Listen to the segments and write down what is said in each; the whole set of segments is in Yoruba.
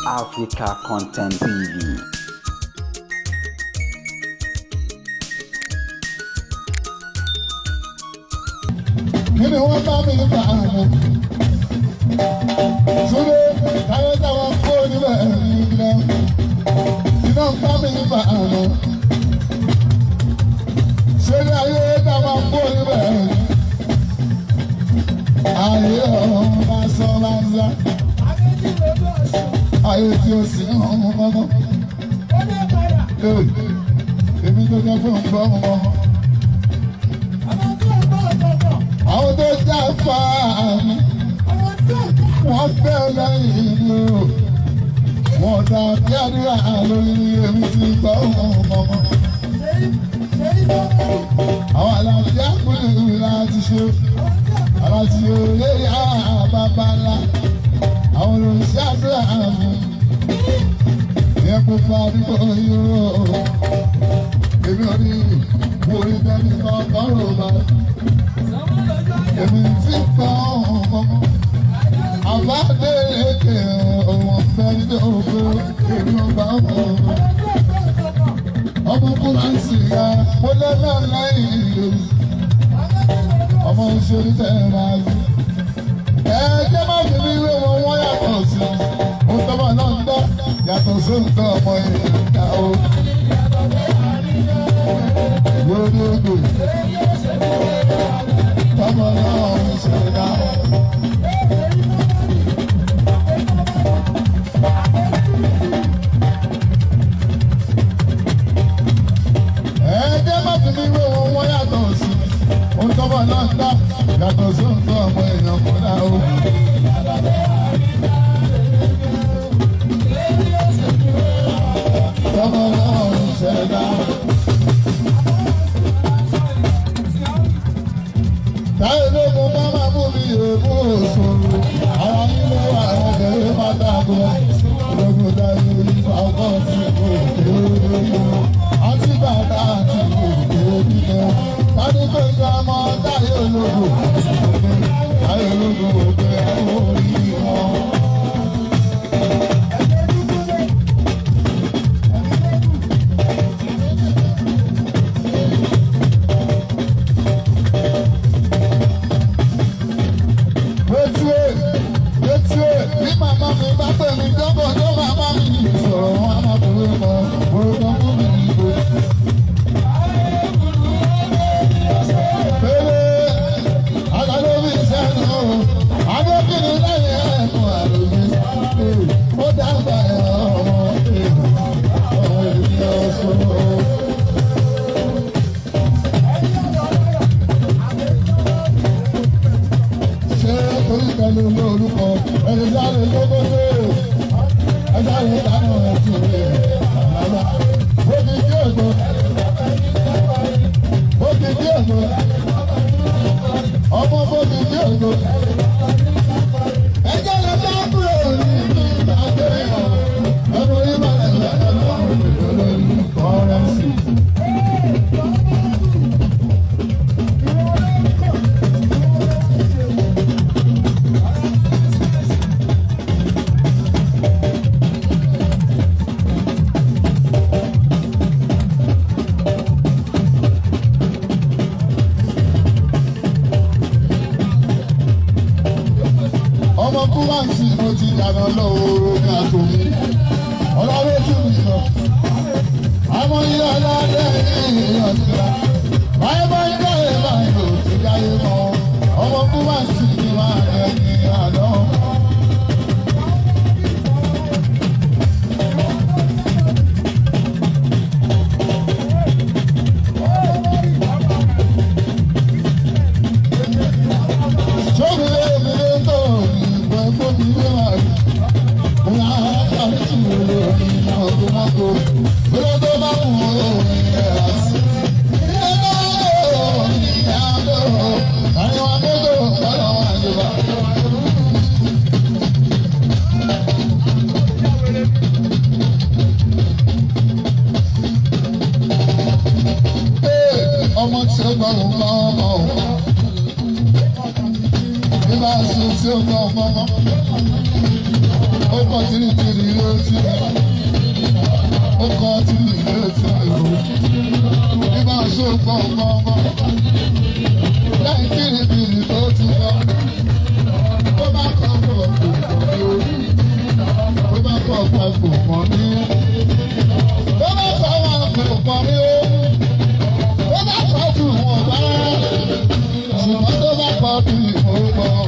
Africa Content TV. You know what I'm in the car. Today, I was our phone. You know I'm in the car. Say that you have a phone. I saw that. I just see no. Èmi tó jẹ́ pé ń gbọ́ wọn. Àwọn tó já fa mi, wọ́n fẹ́ lẹ́yìn mi o. Wọ́n dá bí àdúrà lórí èmi ti gbọ́ wọn. Àwọn àlàáfíà kúrò láti ṣe. Aláti olórí àbábá ńlá. Àwọn olùṣẹ́ àdúrà mi. Ìyẹn kò fa àdúgbò yìí o. Èmi ò ní orí bẹ́ẹ̀ni kankan rò bá. Èmi ti fọ́ ọmọ. Àbádé èké ọ̀wọ̀n bẹ́ẹ̀ni tó gbó. Èmi ò bá wọn. Ọmọ Fúlàǹsì ya, mo lọ́nà láyé ìlú. Ọmọ ìṣòro tẹ̀ máa rí. Ẹ̀jẹ̀ má fi mí wé wọn wọ́n yàtọ̀ sí. Mo tọ́mọ náà ń dá yàtọ̀ sóńtọ́ ọmọ ìyá o. Gbogbo tọ́mọ náà ń ṣe dá. Ẹ̀jẹ̀ má fi mí wé wọn wọ́n yàtọ̀ sí. Mo tọ́mọ náà ń dá yàtọ̀ sóńtọ́ ọmọ èèyàn kọ́dá o. Tọ́mọ náà ń ṣe dá. Táyé lóko bá máa mú mi èébú òṣòro. Ara nínú àwọn ọ̀gẹ̀rẹ̀ máa dàgbọ́. Ológun dáyé ìfà ọkọ̀ sí òkè olóyún. Àti bàtà àti òkè onílẹ̀. Tádé tó ń ọmọ táyé ológun. Táyé ológun òkè orí wọn. Bí màmá mi bá pè mí dọ́gbọ̀n tó màmá mi sọ̀rọ̀ wọn á máa fòwe mọ́ orúkọ fún mi níbo. Pélé alálóbi sẹ́nu o, adókìní lẹ́yìn ẹ̀kún àlòmí. Ó dàgbà ọmọ ènìyàn sọ̀rọ̀. Ṣé orí kan ló lórúkọ? Ẹni sáré lókòtò, ẹ sáré dáná ẹtù rẹ̀ àlàlà. Ó ti dí ògo, ó ti dí ògo, ọmọ bó ti dí ògo. Ẹjẹ́ lọ bá kúrò ní ìgbàgbé ọ̀, ẹnu orí balẹ̀ lọ́dọ̀ lọ́wọ́ lórí kọ́rẹ́nsì. Ọmọ Fúlàǹsì mo ti dànù lọ́wọ́ ní àtòmí. Ọlọ́wọ́ tún mi lọ. Àmọ́ ilé ọlọ́dẹ ní ọ̀sìnlá. Báyọ̀ bá ń dáyé báyìí ò ti dáyé mọ́. Ọmọ Fúlàǹsì ni máa rẹ̀ ní àná. Ọmọ tí ó gbọ́ òun bá ọmọ òun. Bí bá a sùn tí ó gbọ́ ọmọ ọmọ. kọ́ tìrìtìrì létí ó kọ́ tìrì létí o nígbà tó gbọ̀ngbọ̀ngbọ̀ lẹ́yìn tìrìtìrì tó ti lọ ó bá kọ́ pọ̀ pọ̀ ní orí ó bá kọ́ pọ̀ pọ̀ ní ó bá kọ́ wọn pọ̀ ní o ó bá kọ́ tù wọn bá ṣùgbọ́n tó bá kọ́ bí ìfowópamọ́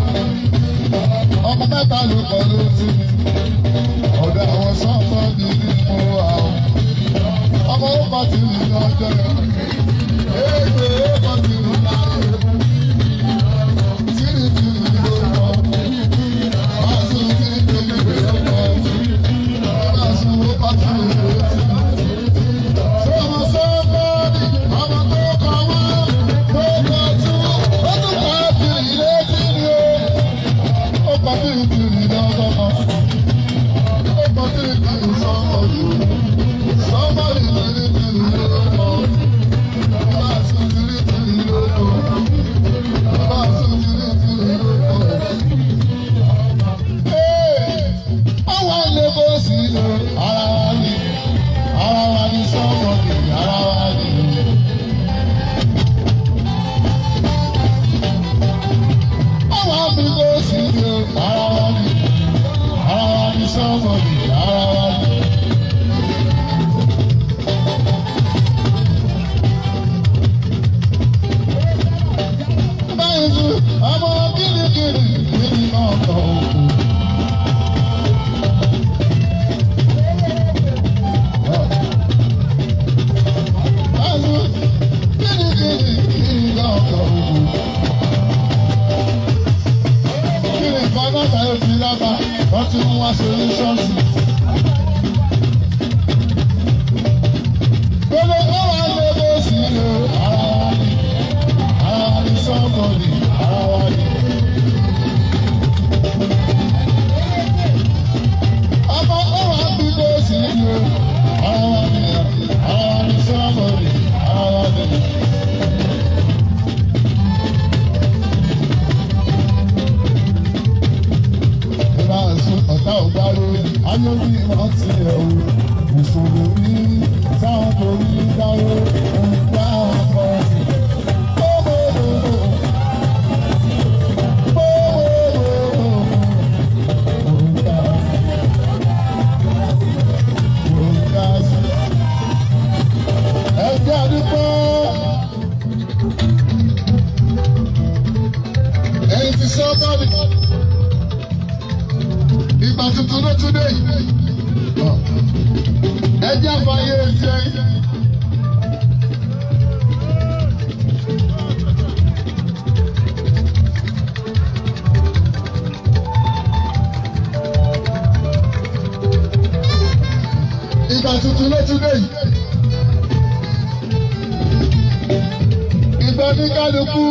ọmọ mẹ́ta ló kọ́ lójú ọ̀dọ̀ àwọn sọ́kọ́ ní nínú àwọn ọmọ ó kọ́ ti rí lọ́jọ́ èèyàn ó kọ́ ti rí láyé tìrìtìrì ló kọ́ wá sí tìrìtìrì ló kọ́ wá sí ó kọ́ ti rí lójú. Sọ́mọ sọ́kọ́ ni ọmọ tó kọ́ wá tó kọ́ tún ó tún kọ́ tìrì létí ni ó. Tìrìtìrì lọ́kọ̀ọ̀kan ó kọ́ tìrìtìrì sọ́mọ́lì sọ́mọ́lì tìrìtìrì lọ́kọ̀ bá a sùn tìrìtìrì lọ́kọ̀ bá a sùn tìrìtìrì lọ́kọ̀. Ọwọ́ ilé bó sì lọ ara wa ni sọ́mọ́lì ara wa ni. Ọwọ́ mi bó sì lọ ara wa ni sọ́mọ́lì ara wa ni. Báyìí sùn ọmọ kìrìkìrì kìrì náà kọ̀ òkú. Báyìí sùn kìrìkìrì kìrì náà kọ̀ òkú. Bàbá yóò fi lábà wọ́n ti mú wá sórí ṣọ́ọ̀ṣì. Gbogbo ọ̀wá lè bó sí lò ara wa ni sọ́kọ̀ọ̀lì ara wa ni. Ọmọ ọ̀wá bí bó sí lò ara wa ni sọ́kọ̀ọ̀lì ara wa ni. Ọ̀tá ògbárò ayọ́bí wọn ti ẹ̀ o ìṣòro rí sáwọn torí dáró òǹgbà ọkọ̀ ẹgbẹ́ àdúgbò ẹ̀yìn ti sọ bọ́ọ̀lì. Ìgbà tuntun ló tún dé yìí. Ẹ jẹ́ àfààyè jẹ́. Ìgbà tuntun ló tún dé yìí. Ìgbà ní kálukú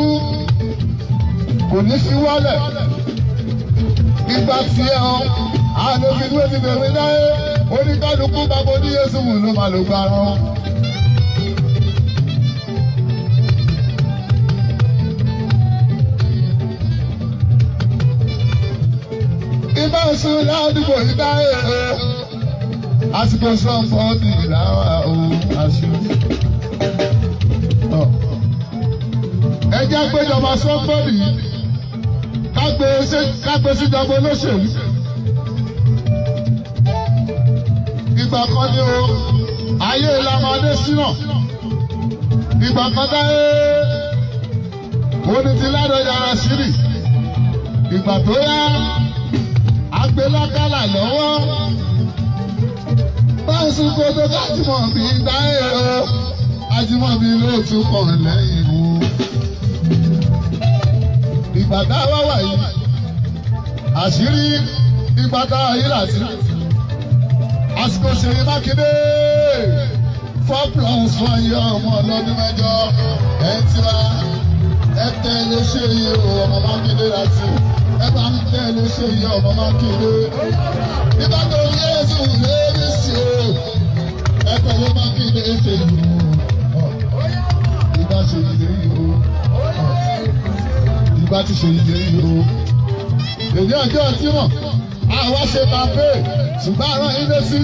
kò ní fi wálẹ̀. Ìgbà tí ẹ hàn àwọn òfin tó ti bẹ̀rẹ̀ láyé oníkálukú bàbá oníyèsù wù ló máa lò gba ara wọn. Ibà sùn ládùúgbò ìgbà èrè àsìkò sọ́ǹfọ̀ọ́dì làwọn ohun àṣù. Ẹ jẹ́ péjọba sọ́ǹfọ̀ọ́dì kágbé síjọba olóṣèlú. Ìgbà kan ní o ayé ìlànà sínà ìgbà kan dáyé oní ti Ládọjà Ràṣídì ìgbà tó yá agbélákàlà lọ́wọ́ báńsù kodo kájúmọ̀bí dáyé o Ajímọ̀bí ló tún pọ̀ lẹ́yìn o. Ìgbà táwa wà yìí àṣírí ìgbà táwa yìí láti àsìkò Ṣèyí Mákindé 4+1 yọ ọmọ ọlọ́dún mẹ́jọ ẹ̀ tí wá ẹ tẹ̀lé Ṣèyí ọmọ Mákindé láti ẹ bá ń tẹ̀lé Ṣèyí ọmọ Mákindé nígbà tó Yéésù lébi sí o ẹ tẹ̀lé Mákindé Ṣèyí ìgbà Ṣèyí léyìí o ìgbà tí Ṣèyí léyìí o èyí ọjọ́ tí mọ̀ àwa ṣe kàmpé ṣùgbọ́n àwọn ilé sí